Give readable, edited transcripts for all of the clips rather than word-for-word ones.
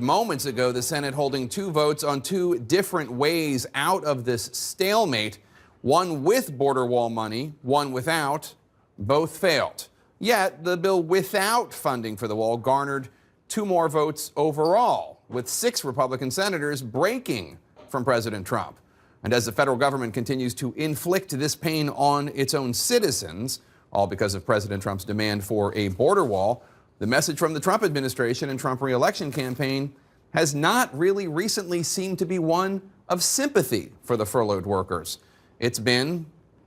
Moments ago, the Senate holding two votes on two different ways out of this stalemate. One with border wall money, one without. Both failed. Yet the bill without funding for the wall garnered two more votes overall, with 6 Republican senators breaking from President Trump. And as the federal government continues to inflict this pain on its own citizens, all because of President Trump's demand for a border wall, the message from the Trump administration and Trump re-election campaign has not really recently seemed to be one of sympathy for the furloughed workers. It's been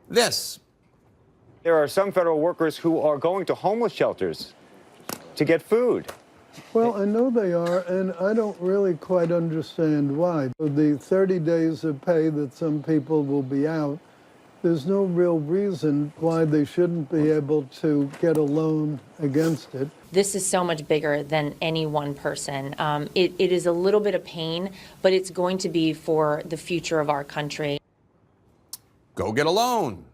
this. There are some federal workers who are going to homeless shelters to get food. Well, I know they are, and I don't really quite understand why. The 30 days of pay that some people will be out, there's no real reason why they shouldn't be able to get a loan against it. This is so much bigger than any one person. It is a little bit of pain, but it's going to be for the future of our country. Go get a loan.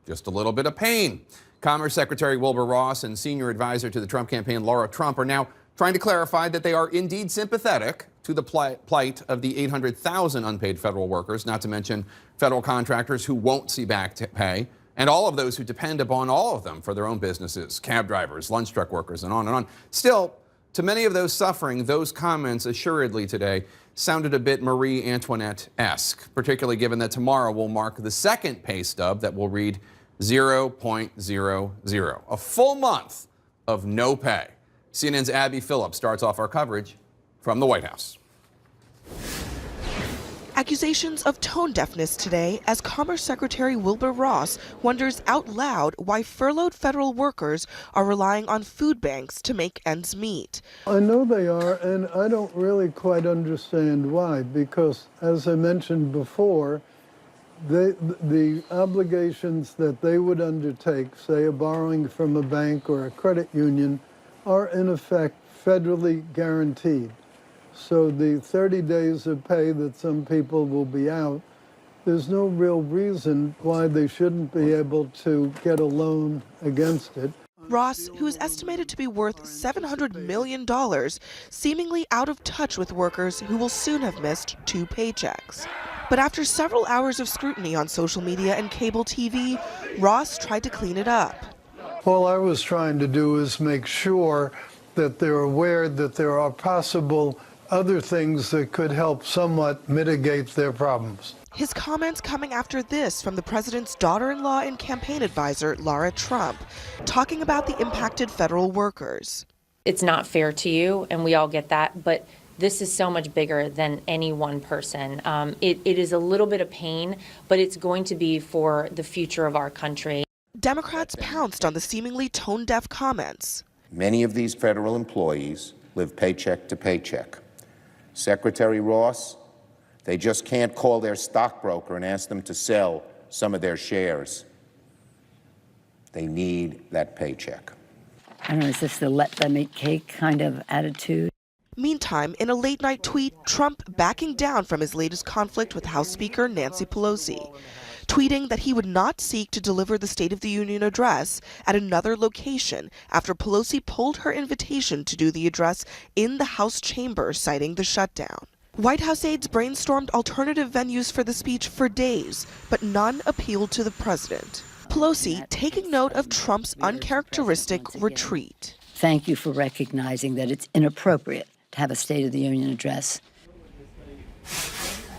Just a little bit of pain. Commerce Secretary Wilbur Ross and senior advisor to the Trump campaign, Laura Trump, are now trying to clarify that they are indeed sympathetic to the plight of the 800,000 unpaid federal workers, not to mention federal contractors who won't see back pay, and all of those who depend upon all of them for their own businesses, cab drivers, lunch truck workers, and on and on. Still, to many of those suffering, those comments assuredly today sounded a bit Marie Antoinette-esque, particularly given that tomorrow will mark the second pay stub that will read 0.00, a full month of no pay. CNN's Abby Phillips starts off our coverage from the White House. Accusations of tone deafness today as Commerce Secretary Wilbur Ross wonders out loud why furloughed federal workers are relying on food banks to make ends meet. I know they are, and I don't really quite understand why, because as I mentioned before, the obligations that they would undertake, say a borrowing from a bank or a credit union, are in effect federally guaranteed. So the 30 days of pay that some people will be out, there's no real reason why they shouldn't be able to get a loan against it. Ross, who is estimated to be worth $700 million, seemingly out of touch with workers who will soon have missed 2 paychecks. But after several hours of scrutiny on social media and cable TV, Ross tried to clean it up. All I was trying to do is make sure that they're aware that there are possible other things that could help somewhat mitigate their problems. His comments coming after this from the president's daughter-in-law and campaign advisor, Laura Trump, talking about the impacted federal workers. It's not fair to you, and we all get that, but this is so much bigger than any one person. It is a little bit of pain, but it's going to be for the future of our country. Democrats pounced on the seemingly tone-deaf comments. Many of these federal employees live paycheck to paycheck. Secretary Ross, they just can't call their stockbroker and ask them to sell some of their shares. They need that paycheck. I don't know, is this the let them eat cake kind of attitude? Meantime, in a late-night tweet, Trump backing down from his latest conflict with House Speaker Nancy Pelosi, tweeting that he would not seek to deliver the State of the Union address at another location after Pelosi pulled her invitation to do the address in the House chamber, citing the shutdown. White House aides brainstormed alternative venues for the speech for days, but none appealed to the president. Pelosi taking note of Trump's uncharacteristic retreat. Thank you for recognizing that it's inappropriate to have a State of the Union address.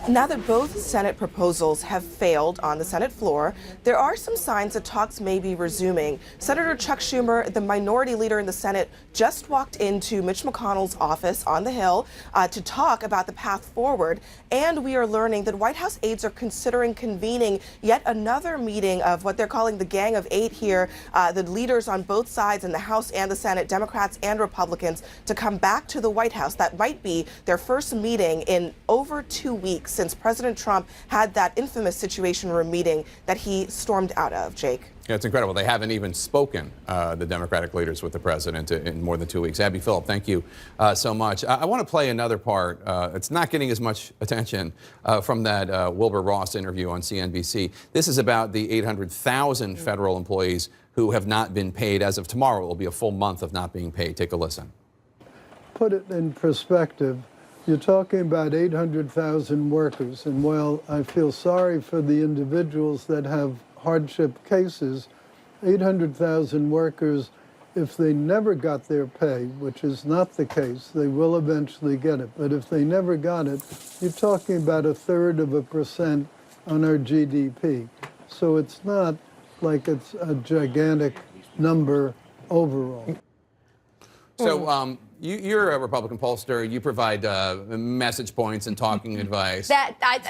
Now that both Senate proposals have failed on the Senate floor, there are some signs that talks may be resuming. Senator Chuck Schumer, the minority leader in the Senate, just walked into Mitch McConnell's office on the Hill to talk about the path forward. And we are learning that White House aides are considering convening yet another meeting of what they're calling the Gang of Eight here, the leaders on both sides in the House and the Senate, Democrats and Republicans, to come back to the White House. That might be their first meeting in over 2 weeks since President Trump had that infamous Situation Room meeting that he stormed out of. Jake. Yeah, it's incredible. They haven't even spoken, the Democratic leaders, with the president in more than 2 weeks. Abby Phillip, thank you so much. I want to play another part. It's not getting as much attention from that Wilbur Ross interview on CNBC. This is about the 800,000 federal employees who have not been paid. As of tomorrow, it will be a full month of not being paid. Take a listen. Put it in perspective. you're talking about 800,000 workers. And while I feel sorry for the individuals that have hardship cases, 800,000 workers, if they never got their pay, which is not the case, they will eventually get it. But if they never got it, you're talking about 1/3% on our GDP. So it's not like it's a gigantic number overall. So you're a Republican pollster. You provide message points and talking advice. That's not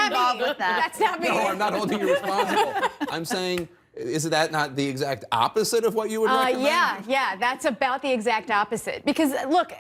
involved with that. That's not me. No, I'm not holding you responsible. I'm saying, is that not the exact opposite of what you would recommend? Yeah, that's about the exact opposite. Because, look,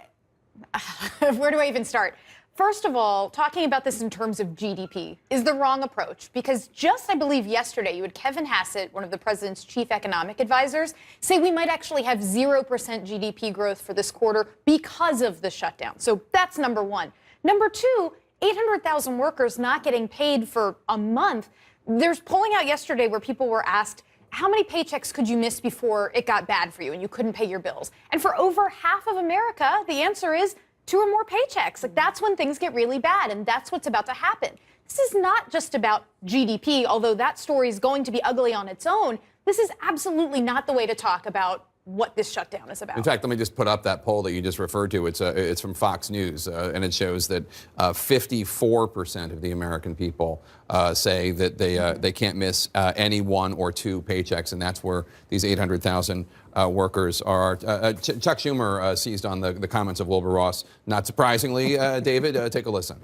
where do I even start? First of all, talking about this in terms of GDP is the wrong approach, because just, I believe, yesterday, you had Kevin Hassett, one of the president's chief economic advisors, say we might actually have 0% GDP growth for this quarter because of the shutdown. So that's number one. Number two, 800,000 workers not getting paid for a month. There's polling out yesterday where people were asked, how many paychecks could you miss before it got bad for you and you couldn't pay your bills? And for over half of America, the answer is 2 or more paychecks. Like, that's when things get really bad, and that's what's about to happen. This is not just about GDP, although that story is going to be ugly on its own. This is absolutely not the way to talk about what this shutdown is about. In fact, let me just put up that poll that you just referred to. It's from Fox News, and it shows that 54% of the American people say that they can't miss any 1 or 2 paychecks, and that's where these 800,000 workers are. Chuck Schumer seized on the comments of Wilbur Ross. Not surprisingly, David, take a listen.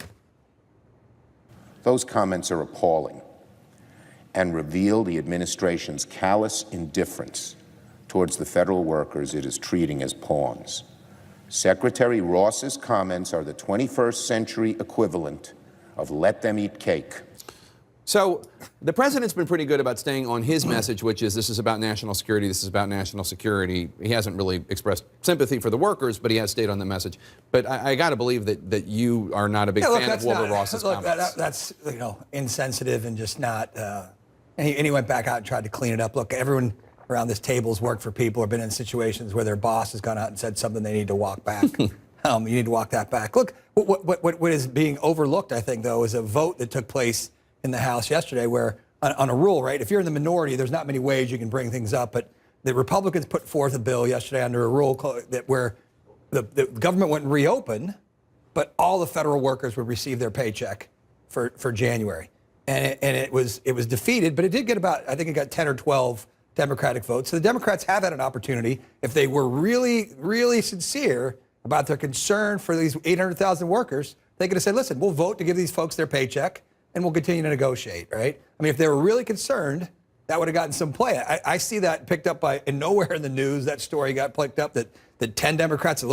Those comments are appalling and reveal the administration's callous indifference towards the federal workers it is treating as pawns. Secretary Ross's comments are the 21st century equivalent of let them eat cake. So the president's been pretty good about staying on his message, which is this is about national security, this is about national security. He hasn't really expressed sympathy for the workers, but he has stayed on the message. But I got to believe that you are not a big fan of Wilbur Ross's comments. That's insensitive and just not. And he went back out and tried to clean it up. Look, everyone around this table has worked for people or been in situations where their boss has gone out and said something they need to walk back. You need to walk that back. Look, what is being overlooked, I think, though, is a vote that took place in the House yesterday where on a rule, right, if you're in the minority, there's not many ways you can bring things up. But the Republicans put forth a bill yesterday under a rule where the government wouldn't reopen, but all the federal workers would receive their paycheck for January. And it was defeated, but it did get about, I think it got 10 or 12 Democratic votes. So the Democrats have had an opportunity, if they were really, really sincere about their concern for these 800,000 workers, they could have said, listen, we'll vote to give these folks their paycheck and we'll continue to negotiate, right? I mean, if they were really concerned, that would have gotten some play. I see that picked up and nowhere in the news, that story got picked up that 10 Democrats,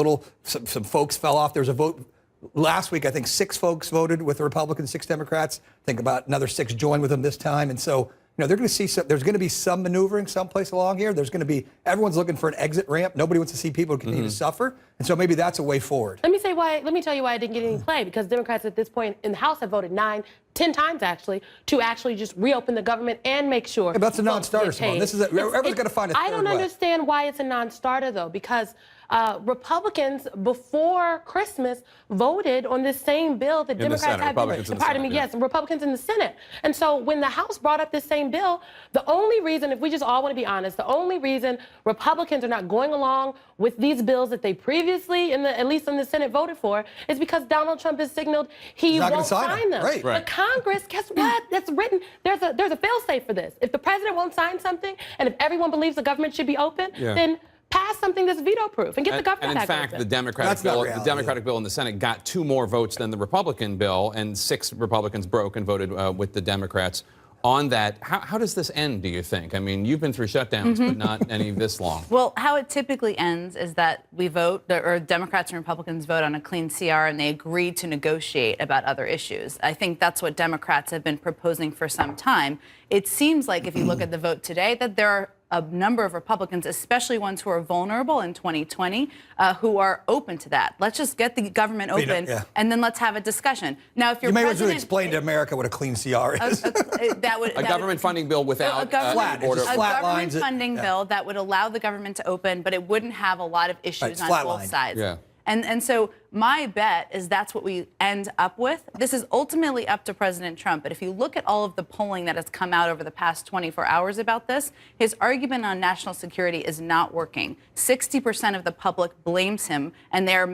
some folks fell off. There was a vote last week, I think 6 folks voted with the Republicans, 6 Democrats. I think about another 6 joined with them this time. And so, they're going to see there's going to be some maneuvering someplace along here. There's going to be, everyone's looking for an exit ramp. Nobody wants to see people continue to suffer. And so maybe that's a way forward. Let me tell you why I didn't get any play, because Democrats at this point in the House have voted 10 times actually, to actually just reopen the government and make sure. Yeah, that's a non-starter, Simone. Everyone's got to find a third way. I don't understand why it's a non-starter, though, because Republicans before Christmas voted on this same bill that Democrats have been. Republicans in the Senate. And so when the House brought up this same bill, the only reason, if we just all want to be honest, the only reason Republicans are not going along with these bills that they previously, at least in the Senate, voted for, is because Donald Trump has signaled he won't sign them. Right. But Congress, guess what? That's written. There's a fail-safe for this. If the president won't sign something, and if everyone believes the government should be open, then pass something that's veto-proof and get the government back. And in fact, the Democratic bill in the Senate got 2 more votes than the Republican bill, and 6 Republicans broke and voted with the Democrats on that. How does this end, do you think? I mean, you've been through shutdowns, but not any this long. Well, how it typically ends is that we vote, or Democrats and Republicans vote on a clean CR, and they agree to negotiate about other issues. I think that's what Democrats have been proposing for some time. It seems like, if you look at the vote today, that there are a number of Republicans, especially ones who are vulnerable in 2020, who are open to that. Let's just get the government open, and then let's have a discussion. Now, if you're may as well explain to America what a clean CR is. A government funding bill without a government lines funding bill that would allow the government to open, but it wouldn't have a lot of issues on both sides. Yeah. And so my bet is that's what we end up with. This is ultimately up to President Trump. But if you look at all of the polling that has come out over the past 24 hours about this, his argument on national security is not working. 60% of the public blames him, and they're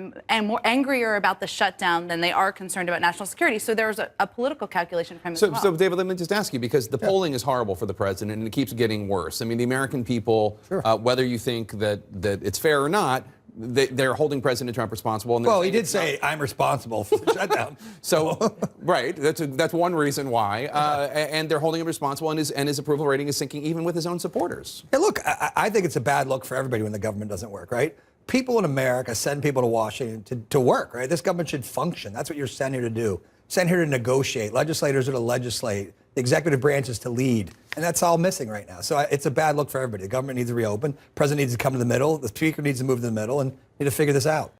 more angrier about the shutdown than they are concerned about national security. So there's a political calculation from him as well. So, David, let me just ask you, because the polling is horrible for the president, and it keeps getting worse. I mean, the American people, whether you think that it's fair or not, they're holding President Trump responsible. And well, he did say, I'm responsible for the shutdown. So, right, that's one reason why. And they're holding him responsible, and his approval rating is sinking even with his own supporters. Yeah, look, I think it's a bad look for everybody when the government doesn't work, right? People in America send people to Washington to work, right? This government should function. That's what you're sent here to do. Sent here to negotiate. Legislators are to legislate. The executive branch is to lead. And that's all missing right now. So it's a bad look for everybody. The government needs to reopen. The president needs to come to the middle. The speaker needs to move to the middle and need to figure this out.